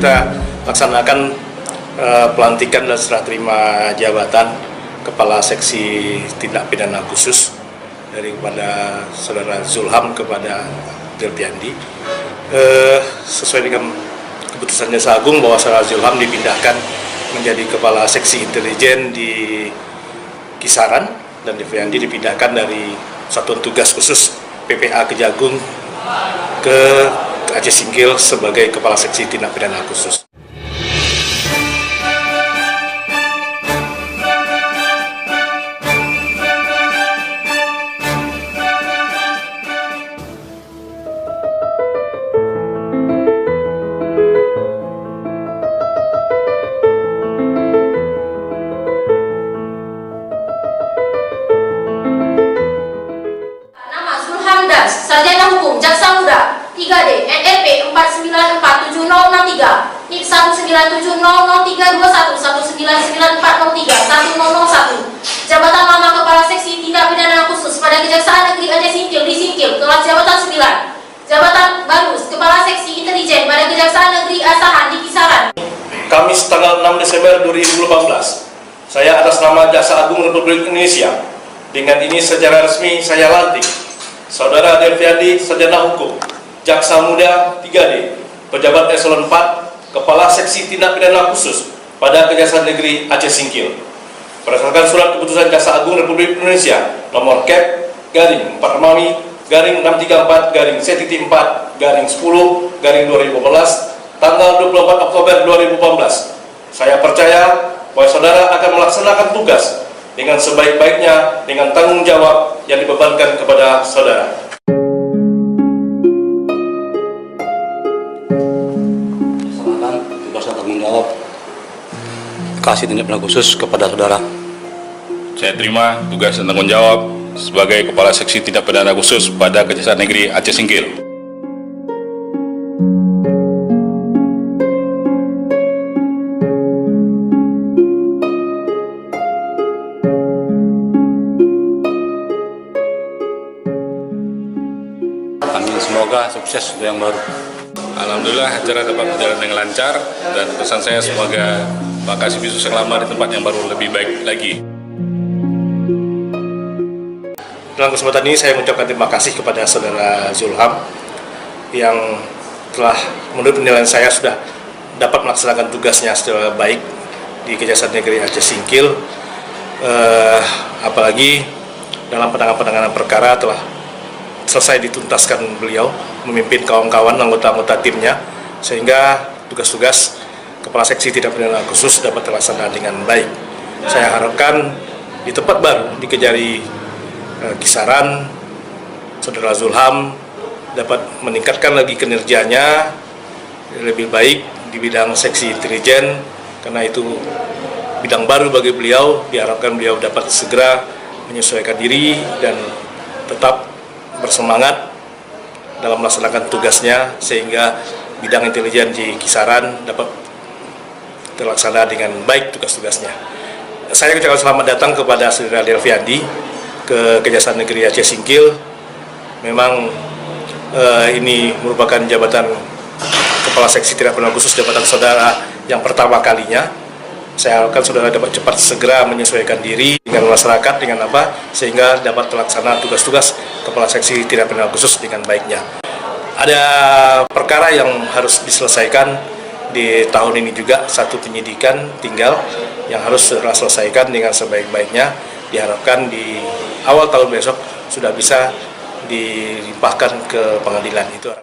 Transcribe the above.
kita laksanakan pelantikan dan serah terima jabatan Kepala Seksi Tindak Pidana Khusus daripada Saudara Zulham kepada Delviandi. Sesuai dengan keputusan Jaksa Agung bahwa Saudara Zulham dipindahkan menjadi Kepala Seksi Intelijen di Kisaran dan Delviandi dipindahkan dari Satuan Tugas Khusus PPA Kejagung ke Aceh Singkil sebagai Kepala Seksi Tindak Pidana Khusus. Sarjana Hukum, Jaksa Muda, 3D, NRP 4947063, NIP 19703211994031001, Jabatan Lama Kepala Seksi Tindak Pidana Khusus pada Kejaksaan Negeri Aceh Singkil di Singkil, kelas jabatan 9, Jabatan baru Kepala Seksi Intelijen pada Kejaksaan Negeri Asahan di Kisaran. Kamis tanggal 6 Desember 2018, saya atas nama Jaksa Agung Republik Indonesia, dengan ini secara resmi saya lantik Saudara Delviandi, Sarjana Hukum, Jaksa Muda 3D, Pejabat Eselon 4, Kepala Seksi Tindak Pidana Khusus pada Kejaksaan Negeri Aceh Singkil. Berdasarkan Surat Keputusan Jaksa Agung Republik Indonesia Nomor Kep Garing 4 Mami Garing 634 Garing C.4 Garing 10 Garing 2015 tanggal 24 Oktober 2018. Saya percaya bahwa saudara akan melaksanakan tugas dengan sebaik-baiknya dengan tanggung jawab yang dibebankan kepada saudara. Serahkan tugas dan tanggung jawab Kasih Tindak Pidana Khusus kepada saudara. Saya terima tugas dan tanggung jawab sebagai Kepala Seksi Tindak Pidana Khusus pada Kejaksaan Negeri Aceh Singkil. Amin, semoga sukses untuk yang baru. Alhamdulillah acara dapat berjalan dengan lancar dan pesan saya semoga Pak Kasih sukses lama di tempat yang baru lebih baik lagi. Dalam kesempatan ini saya mengucapkan terima kasih kepada Saudara Zulham yang telah menurut penilaian saya sudah dapat melaksanakan tugasnya secara baik di Kejaksaan Negeri Aceh Singkil, apalagi dalam penanganan perkara telah selesai dituntaskan beliau memimpin kawan-kawan anggota-anggota timnya, sehingga tugas-tugas Kepala Seksi Tindak Pidana Khusus dapat terlaksana dengan baik. Saya harapkan di tempat baru di Kejari Kisaran, Saudara Zulham dapat meningkatkan lagi kinerjanya lebih baik di bidang seksi intelijen, karena itu bidang baru bagi beliau. Diharapkan beliau dapat segera menyesuaikan diri dan tetap bersemangat dalam melaksanakan tugasnya sehingga bidang intelijen di Kisaran dapat terlaksana dengan baik tugas-tugasnya. Saya ucapkan selamat datang kepada Saudara Delviandi ke Kejaksaan Negeri Aceh Singkil. Memang ini merupakan jabatan Kepala Seksi Tindak Pidana Khusus, jabatan saudara yang pertama kalinya. Saya harapkan saudara dapat cepat segera menyesuaikan diri dengan masyarakat, dengan apa, sehingga dapat terlaksana tugas-tugas Kepala Seksi Tindak Pidana Khusus dengan baiknya. Ada perkara yang harus diselesaikan di tahun ini juga, satu penyidikan tinggal yang harus saudara selesaikan dengan sebaik-baiknya. Diharapkan di awal tahun besok sudah bisa dilimpahkan ke pengadilan. Itu